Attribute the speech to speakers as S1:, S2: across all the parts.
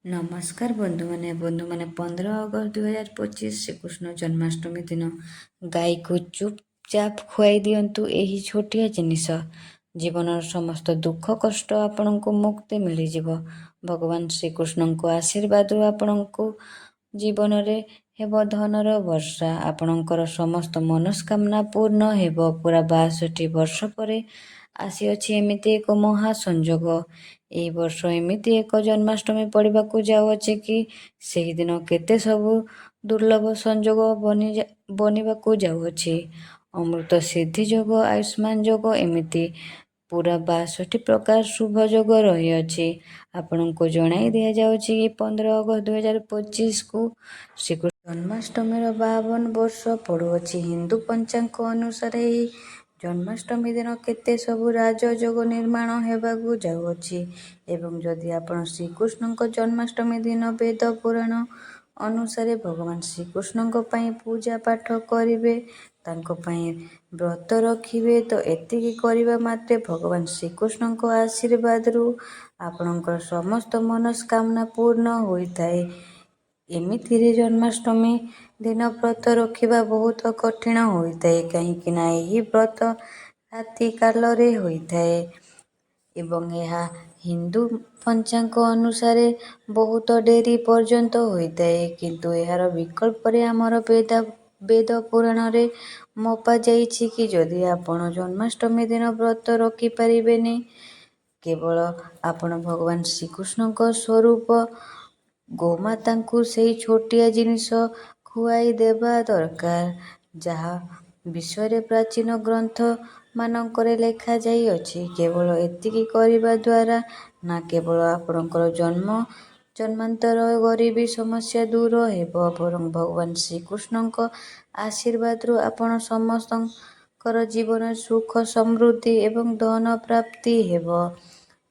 S1: ନମସ୍କାର ବନ୍ଧୁମାନେ 15 ଅଗଷ୍ଟ 2025 ଶ୍ରୀକୃଷ୍ଣ ଜନ୍ମାଷ୍ଟମୀ ଦିନ ଗାଈକୁ ଚୁପଚାପ ଖୁଆଇ ଦିଅନ୍ତୁ ଏହି ଛୋଟିଆ ଜିନିଷ। ଜୀବନର ସମସ୍ତ ଦୁଃଖ କଷ୍ଟ ଆପଣଙ୍କୁ ମୁକ୍ତି ମିଳିଯିବ। ଭଗବାନ ଶ୍ରୀକୃଷ୍ଣଙ୍କ ଆଶୀର୍ବାଦରୁ ଆପଣଙ୍କୁ ଜୀବନରେ ହେବ ଧନର ବର୍ଷା। ଆପଣଙ୍କର ସମସ୍ତ ମନସ୍କାମନା ପୂର୍ଣ୍ଣ ହେବ। ପୁରା 62 ବର୍ଷ ପରେ ଆସିଅଛି ଏମିତି ଏକ ମହା ସଂଯୋଗ। ଏହି ବର୍ଷ ଏମିତି ଏକ ଜନ୍ମାଷ୍ଟମୀ ପଡ଼ିବାକୁ ଯାଉଅଛି କି ସେହିଦିନ କେତେ ସବୁ ଦୁର୍ଲଭ ସଂଯୋଗ ବନିବାକୁ ଯାଉଅଛି। ଅମୃତ ସିଦ୍ଧି ଯୋଗ, ଆୟୁଷ୍ମାନ ଯୋଗ, ଏମିତି ପୁରା 62 ପ୍ରକାର ଶୁଭ ଯୋଗ ରହିଅଛି। ଆପଣଙ୍କୁ ଜଣାଇ ଦିଆଯାଉଛି କି 15 ଅଗଷ୍ଟ 2025କୁ ଶ୍ରୀକୃଷ୍ଣ ଜନ୍ମାଷ୍ଟମୀର 52 ବର୍ଷ ପଡ଼ୁଅଛି। ହିନ୍ଦୁ ପଞ୍ଚାଙ୍ଗ ଅନୁସାରେ ଏହି ଜନ୍ମାଷ୍ଟମୀ ଦିନ କେତେ ସବୁ ରାଜଯୋଗ ନିର୍ମାଣ ହେବାକୁ ଯାଉଅଛି। ଏବଂ ଯଦି ଆପଣ ଶ୍ରୀକୃଷ୍ଣଙ୍କ ଜନ୍ମାଷ୍ଟମୀ ଦିନ ବେଦ ପୁରାଣ ଅନୁସାରେ ଭଗବାନ ଶ୍ରୀକୃଷ୍ଣଙ୍କ ପାଇଁ ପୂଜା ପାଠ କରିବେ, ତାଙ୍କ ପାଇଁ ବ୍ରତ ରଖିବେ, ତ ଏତିକି କରିବା ମାତ୍ରେ ଭଗବାନ ଶ୍ରୀକୃଷ୍ଣଙ୍କ ଆଶୀର୍ବାଦରୁ ଆପଣଙ୍କର ସମସ୍ତ ମନସ୍କାମନା ପୂର୍ଣ୍ଣ ହୋଇଥାଏ। ଏମିତିରେ ଜନ୍ମାଷ୍ଟମୀ ଦିନ ବ୍ରତ ରଖିବା ବହୁତ କଠିନ ହୋଇଥାଏ, କାହିଁକି ନା ଏହି ବ୍ରତ ରାତି କାଳରେ ହୋଇଥାଏ ଏବଂ ଏହା ହିନ୍ଦୁ ପଞ୍ଚାଙ୍ଗ ଅନୁସାରେ ବହୁତ ଡେରି ପର୍ଯ୍ୟନ୍ତ ହୋଇଥାଏ। କିନ୍ତୁ ଏହାର ବିକଳ୍ପରେ ଆମର ବେଦ ପୁରାଣରେ ମପା ଯାଇଛି କି ଯଦି ଆପଣ ଜନ୍ମାଷ୍ଟମୀ ଦିନ ବ୍ରତ ରଖିପାରିବେନି, କେବଳ ଆପଣ ଭଗବାନ ଶ୍ରୀକୃଷ୍ଣଙ୍କ ସ୍ୱରୂପ ଗୋମାତାଙ୍କୁ ସେହି ଛୋଟିଆ ଜିନିଷ ଖୁଆଇ ଦେବା ଦରକାର, ଯାହା ବିଷୟରେ ପ୍ରାଚୀନ ଗ୍ରନ୍ଥ ମାନଙ୍କରେ ଲେଖାଯାଇଅଛି। କେବଳ ଏତିକି କରିବା ଦ୍ୱାରା ନା କେବଳ ଆପଣଙ୍କର ଜନ୍ମାନ୍ତର ଗରିବୀ ସମସ୍ୟା ଦୂର ହେବ, ବରଂ ଭଗବାନ ଶ୍ରୀକୃଷ୍ଣଙ୍କ ଆଶୀର୍ବାଦରୁ ଆପଣ ସମସ୍ତଙ୍କର ଜୀବନରେ ସୁଖ ସମୃଦ୍ଧି ଏବଂ ଧନ ପ୍ରାପ୍ତି ହେବ।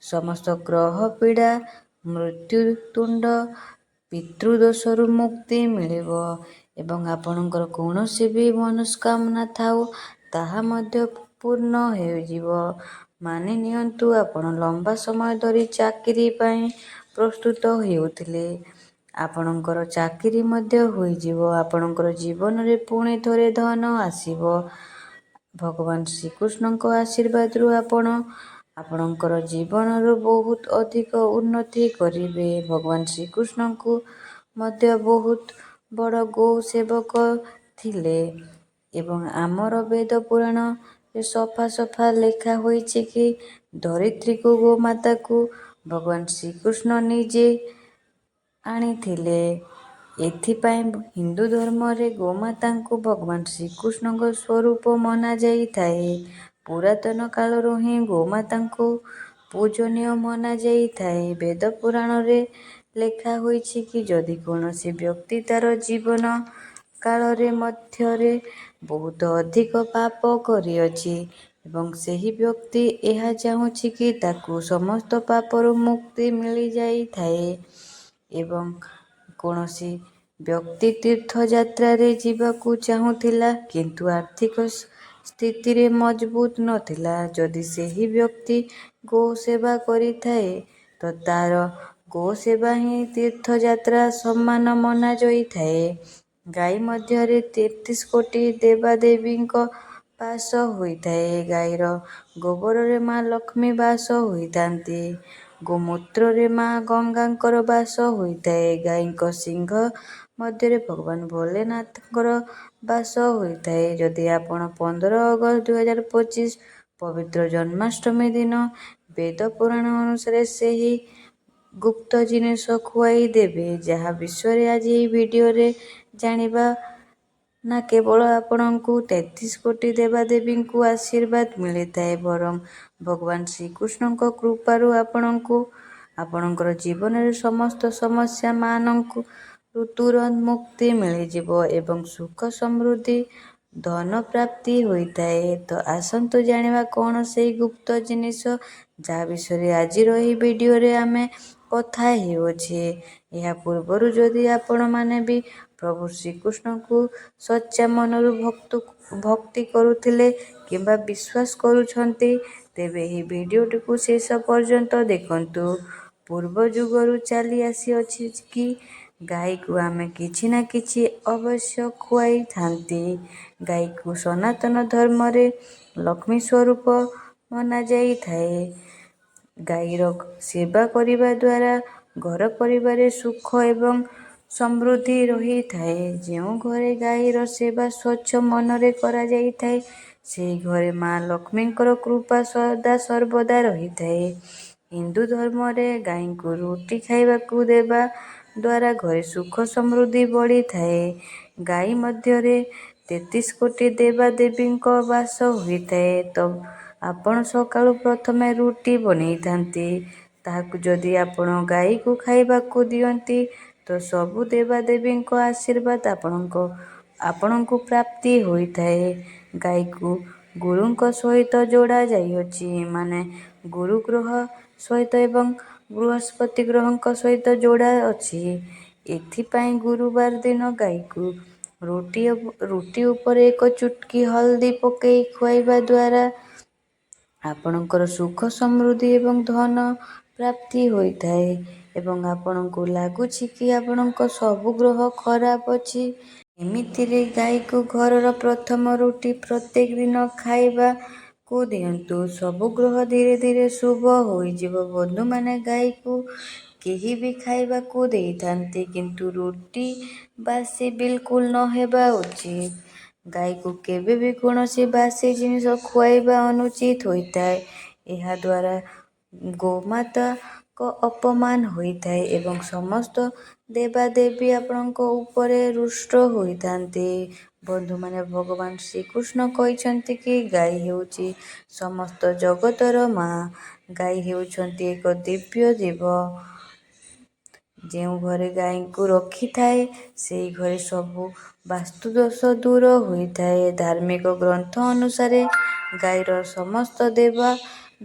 S1: ସମସ୍ତ ଗ୍ରହ ପୀଡ଼ା, ମୃତ୍ୟୁଦଣ୍ଡ, ପିତୃଦୋଷରୁ ମୁକ୍ତି ମିଳିବ ଏବଂ ଆପଣଙ୍କର କୌଣସି ବି ମନସ୍କାମନା ଥାଉ ତାହା ମଧ୍ୟ ପୂର୍ଣ୍ଣ ହୋଇଯିବ। ମାନି ନିଅନ୍ତୁ ଆପଣ ଲମ୍ବା ସମୟ ଧରି ଚାକିରି ପାଇଁ ପ୍ରସ୍ତୁତ ହେଉଥିଲେ, ଆପଣଙ୍କର ଚାକିରି ମଧ୍ୟ ହୋଇଯିବ। ଆପଣଙ୍କର ଜୀବନରେ ପୁଣି ଥରେ ଧନ ଆସିବ। ଭଗବାନ ଶ୍ରୀକୃଷ୍ଣଙ୍କ ଆଶୀର୍ବାଦରୁ ଆପଣ ଆପଣଙ୍କର ଜୀବନର ବହୁତ ଅଧିକ ଉନ୍ନତି କରିବେ। ଭଗବାନ ଶ୍ରୀକୃଷ୍ଣଙ୍କୁ ମଧ୍ୟ ବହୁତ ବଡ଼ ଗୌ ସେବକ ଥିଲେ ଏବଂ ଆମର ବେଦ ପୁରାଣରେ ସଫା ଲେଖା ହୋଇଛି କି ଧରିତ୍ରୀକୁ ଗୋମାତାକୁ ଭଗବାନ ଶ୍ରୀକୃଷ୍ଣ ନିଜେ ଆଣିଥିଲେ। ଏଥିପାଇଁ ହିନ୍ଦୁ ଧର୍ମରେ ଗୋମାତାଙ୍କୁ ଭଗବାନ ଶ୍ରୀକୃଷ୍ଣଙ୍କ ସ୍ୱରୂପ ମନାଯାଇଥାଏ। ପୁରାତନ କାଳରୁ ହିଁ ଗୋମାତାଙ୍କୁ ପୂଜନୀୟ ମନାଯାଇଥାଏ। ବେଦ ପୁରାଣରେ ଲେଖା ହୋଇଛି କି ଯଦି କୌଣସି ବ୍ୟକ୍ତି ତାର ଜୀବନ କାଳରେ ମଧ୍ୟରେ ବହୁତ ଅଧିକ ପାପ କରିଅଛି ଏବଂ ସେହି ବ୍ୟକ୍ତି ଏହା ଚାହୁଁଛି କି ତାକୁ ସମସ୍ତ ପାପରୁ ମୁକ୍ତି ମିଳିଯାଇଥାଏ ଏବଂ କୌଣସି ବ୍ୟକ୍ତି ତୀର୍ଥଯାତ୍ରାରେ ଯିବାକୁ ଚାହୁଁଥିଲା କିନ୍ତୁ ଆର୍ଥିକ ସ୍ଥିତିରେ ମଜବୁତ ନଥିଲା, ଯଦି ସେହି ବ୍ୟକ୍ତି ଗୋ ସେବା କରିଥାଏ ତ ତାର ଗୋ ସେବା ହିଁ ତୀର୍ଥଯାତ୍ରା ସମାନ ମନାଯାଇଥାଏ। ଗାଈ ମଧ୍ୟରେ 33 କୋଟି ଦେବାଦେବୀଙ୍କ ବାସ ହୋଇଥାଏ। ଗାଈର ଗୋବରରେ ମା ଲକ୍ଷ୍ମୀ ବାସ ହୋଇଥାନ୍ତି। ଗୋମୂତ୍ରରେ ମା ଗଙ୍ଗାଙ୍କର ବାସ ହୋଇଥାଏ। ଗାଈଙ୍କ ଶିଙ୍ଗ ମଧ୍ୟରେ ଭଗବାନ ଭୋଲେନାଥଙ୍କର ବାସ ହୋଇଥାଏ। ଯଦି ଆପଣ 15 ଅଗଷ୍ଟ 2025 ପବିତ୍ର ଜନ୍ମାଷ୍ଟମୀ ଦିନ ବେଦ ପୁରାଣ ଅନୁସାରେ ସେହି ଗୁପ୍ତ ଜିନିଷ ଖୁଆଇ ଦେବେ, ଯାହା ବିଷୟରେ ଆଜି ଏହି ଭିଡ଼ିଓରେ ଜାଣିବା, ନା କେବଳ ଆପଣଙ୍କୁ 33 କୋଟି ଦେବାଦେବୀଙ୍କୁ ଆଶୀର୍ବାଦ ମିଳିଥାଏ, ବରଂ ଭଗବାନ ଶ୍ରୀକୃଷ୍ଣଙ୍କ କୃପାରୁ ଆପଣଙ୍କୁ ଆପଣଙ୍କର ଜୀବନରେ ସମସ୍ତ ସମସ୍ୟା ମାନଙ୍କରୁ ତୁରନ୍ତ ମୁକ୍ତି ମିଳିଯିବ ଏବଂ ସୁଖ ସମୃଦ୍ଧି ଧନ ପ୍ରାପ୍ତି ହୋଇଥାଏ। ତ ଆସନ୍ତୁ ଜାଣିବା କ'ଣ ସେହି ଗୁପ୍ତ ଜିନିଷ ଯାହା ବିଷୟରେ ଆଜିର ଏହି ଭିଡ଼ିଓରେ ଆମେ କଥା ହେଉଛେ। ଏହା ପୂର୍ବରୁ ଯଦି ଆପଣମାନେ ବି ପ୍ରଭୁ ଶ୍ରୀକୃଷ୍ଣଙ୍କୁ ସଚ୍ଚା ମନରୁ ଭକ୍ତି କରୁଥିଲେ କିମ୍ବା ବିଶ୍ୱାସ କରୁଛନ୍ତି, ତେବେ ଏହି ଭିଡ଼ିଓଟିକୁ ଶେଷ ପର୍ଯ୍ୟନ୍ତ ଦେଖନ୍ତୁ। ପୂର୍ବ ଯୁଗରୁ ଚାଲି ଆସିଅଛି କି ଗାଈକୁ ଆମେ କିଛି ନା କିଛି ଅବଶ୍ୟ ଖୁଆଇଥାନ୍ତି। ଗାଈକୁ ସନାତନ ଧର୍ମରେ ଲକ୍ଷ୍ମୀ ସ୍ୱରୂପ ମନାଯାଇଥାଏ। ଗାଈର ସେବା କରିବା ଦ୍ୱାରା ଘର ପରିବାରରେ ସୁଖ ଏବଂ ସମୃଦ୍ଧି ରହିଥାଏ। ଯେଉଁ ଘରେ ଗାଈର ସେବା ସ୍ୱଚ୍ଛ ମନରେ କରାଯାଇଥାଏ, ସେହି ଘରେ ମା ଲକ୍ଷ୍ମୀଙ୍କର କୃପା ସଦା ସର୍ବଦା ରହିଥାଏ। ହିନ୍ଦୁ ଧର୍ମରେ ଗାଈଙ୍କୁ ରୁଟି ଖାଇବାକୁ ଦେବା ଦ୍ୱାରା ଘରେ ସୁଖ ସମୃଦ୍ଧି ବଢ଼ିଥାଏ। ଗାଈ ମଧ୍ୟରେ 33 କୋଟି ଦେବାଦେବୀଙ୍କ ବାସ ହୋଇଥାଏ। ତ ଆପଣ ସକାଳୁ ପ୍ରଥମେ ରୁଟି ବନେଇଥାନ୍ତି। ତାହାକୁ ଯଦି ଆପଣ ଗାଈକୁ ଖାଇବାକୁ ଦିଅନ୍ତି, ତ ସବୁ ଦେବାଦେବୀଙ୍କ ଆଶୀର୍ବାଦ ଆପଣଙ୍କୁ ପ୍ରାପ୍ତି ହୋଇଥାଏ। ଗାଈକୁ ଗୁରୁଙ୍କ ସହିତ ଯୋଡ଼ା ଯାଇଅଛି, ମାନେ ଗୁରୁ ଗ୍ରହ ସହିତ ଏବଂ ବୃହସ୍ପତି ଗ୍ରହଙ୍କ ସହିତ ଯୋଡ଼ା ଅଛି। ଏଥିପାଇଁ ଗୁରୁବାର ଦିନ ଗାଈକୁ ରୁଟି ଉପରେ ଏକ ଚୁଟକି ହଳଦୀ ପକାଇ ଖୁଆଇବା ଦ୍ୱାରା ଆପଣଙ୍କର ସୁଖ ସମୃଦ୍ଧି ଏବଂ ଧନ ପ୍ରାପ୍ତି ହୋଇଥାଏ। ଏବଂ ଆପଣଙ୍କୁ ଲାଗୁଛି କି ଆପଣଙ୍କ ସବୁ ଗ୍ରହ ଖରାପ ଅଛି। ଏମିତିରେ ଗାଈକୁ ଘରର ପ୍ରଥମ ରୁଟି ପ୍ରତ୍ୟେକ ଦିନ ଖାଇବାକୁ ଦିଅନ୍ତୁ। ସବୁ ଗ୍ରହ ଧୀରେ ଧୀରେ ଶୁଭ ହୋଇଯିବ। ବନ୍ଧୁମାନେ, ଗାଈକୁ କେହି ବି ଖାଇବାକୁ ଦେଇଥାନ୍ତି, କିନ୍ତୁ ରୁଟି ବାସି ବିଲକୁଲ ନ ହେବା ଉଚିତ। ଗାଈକୁ କେବେ ବି କୌଣସି ବାସି ଜିନିଷ ଖୁଆଇବା ଅନୁଚିତ ହୋଇଥାଏ। ଏହା ଦ୍ୱାରା ଗୋମାତାଙ୍କ ଅପମାନ ହୋଇଥାଏ ଏବଂ ସମସ୍ତ ଦେବାଦେବୀ ଆପଣଙ୍କ ଉପରେ ରୁଷ୍ଟ ହୋଇଥାନ୍ତି। ବନ୍ଧୁମାନେ, ଭଗବାନ ଶ୍ରୀକୃଷ୍ଣ କହିଛନ୍ତି କି ଗାଈ ହେଉଛି ସମସ୍ତ ଜଗତର ମା। ଗାଈ ହେଉଛନ୍ତି ଏକ ଦିବ୍ୟ ଜୀବ। ଯେଉଁ ଘରେ ଗାଈଙ୍କୁ ରଖିଥାଏ, ସେହି ଘରେ ସବୁ ବାସ୍ତୁଦୋଷ ଦୂର ହୋଇଥାଏ। ଧାର୍ମିକ ଗ୍ରନ୍ଥ ଅନୁସାରେ ଗାଈର ସମସ୍ତ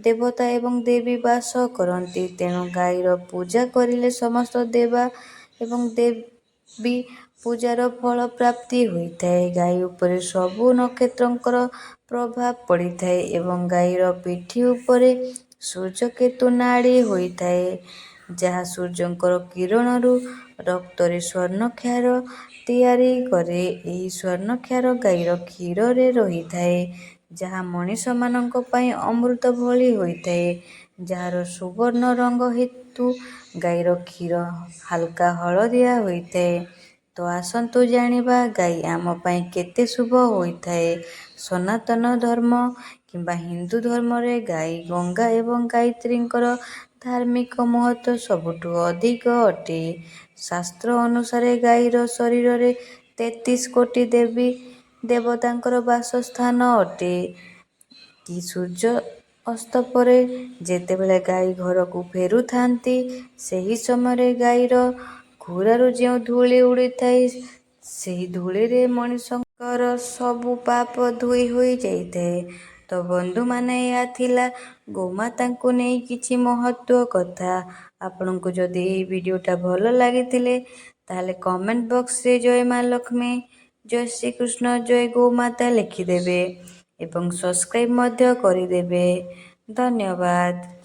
S1: ଦେବତା ଏବଂ ଦେବୀ ବାସ କରନ୍ତି। ତେଣୁ ଗାଈର ପୂଜା କରିଲେ ସମସ୍ତ ଦେବା ଏବଂ ଦେବୀ ପୂଜାର ଫଳ ପ୍ରାପ୍ତି ହୋଇଥାଏ। ଗାଈ ଉପରେ ସବୁ ନକ୍ଷତ୍ରଙ୍କର ପ୍ରଭାବ ପଡ଼ିଥାଏ ଏବଂ ଗାଈର ପିଠି ଉପରେ ସୂର୍ଯ୍ୟକେତୁ ନାଡ଼ି ହୋଇଥାଏ, ଯାହା ସୂର୍ଯ୍ୟଙ୍କର କିରଣରୁ ରକ୍ତରେ ସ୍ୱର୍ଣ୍ଣକ୍ଷାର ତିଆରି କରେ। ଏହି ସ୍ୱର୍ଣ୍ଣକ୍ଷାର ଗାଈର କ୍ଷୀରରେ ରହିଥାଏ, ଯାହା ମଣିଷମାନଙ୍କ ପାଇଁ ଅମୃତ ଭଳି ହୋଇଥାଏ। ଯାହାର ସୁବର୍ଣ୍ଣ ରଙ୍ଗ ହେତୁ ଗାଈର କ୍ଷୀର ହାଲକା ହଳଦିଆ ହୋଇଥାଏ। ତ ଆସନ୍ତୁ ଜାଣିବା ଗାଈ ଆମ ପାଇଁ କେତେ ଶୁଭ ହୋଇଥାଏ। ସନାତନ ଧର୍ମ କିମ୍ବା ହିନ୍ଦୁ ଧର୍ମରେ ଗାଈ, ଗଙ୍ଗା ଏବଂ ଗାୟତ୍ରୀଙ୍କର ଧାର୍ମିକ ମହତ୍ତ୍ୱ ସବୁଠୁ ଅଧିକ ଅଟେ। ଶାସ୍ତ୍ର ଅନୁସାରେ ଗାଈର ଶରୀରରେ 33 କୋଟି ଦେବୀ ଦେବତାଙ୍କର ବାସସ୍ଥାନ ଅଟେ। କି ସୂର୍ଯ୍ୟ ଅସ୍ତ ପରେ ଯେତେବେଳେ ଗାଈ ଘରକୁ ଫେରୁଥାନ୍ତି, ସେହି ସମୟରେ ଗାଈର ଖୁରାରୁ ଯେଉଁ ଧୂଳି ଉଡ଼ିଥାଏ, ସେହି ଧୂଳିରେ ମଣିଷଙ୍କର ସବୁ ପାପ ଧୋଇ ହୋଇଯାଇଥାଏ। ତ ବନ୍ଧୁମାନେ, ଏହା ଥିଲା ଗୋମାତାଙ୍କୁ ନେଇ କିଛି ମହତ୍ତ୍ୱ କଥା। ଆପଣଙ୍କୁ ଯଦି ଏହି ଭିଡ଼ିଓଟା ଭଲ ଲାଗିଥିଲେ, ତାହେଲେ କମେଣ୍ଟ ବକ୍ସରେ ଜୟ ମା ଲକ୍ଷ୍ମୀ, ଜୟ ଶ୍ରୀକୃଷ୍ଣ, ଜୟ ଗୋମାତା ଲେଖିଦେବେ ଏବଂ ସବସ୍କ୍ରାଇବ୍ ମଧ୍ୟ କରିଦେବେ। ଧନ୍ୟବାଦ।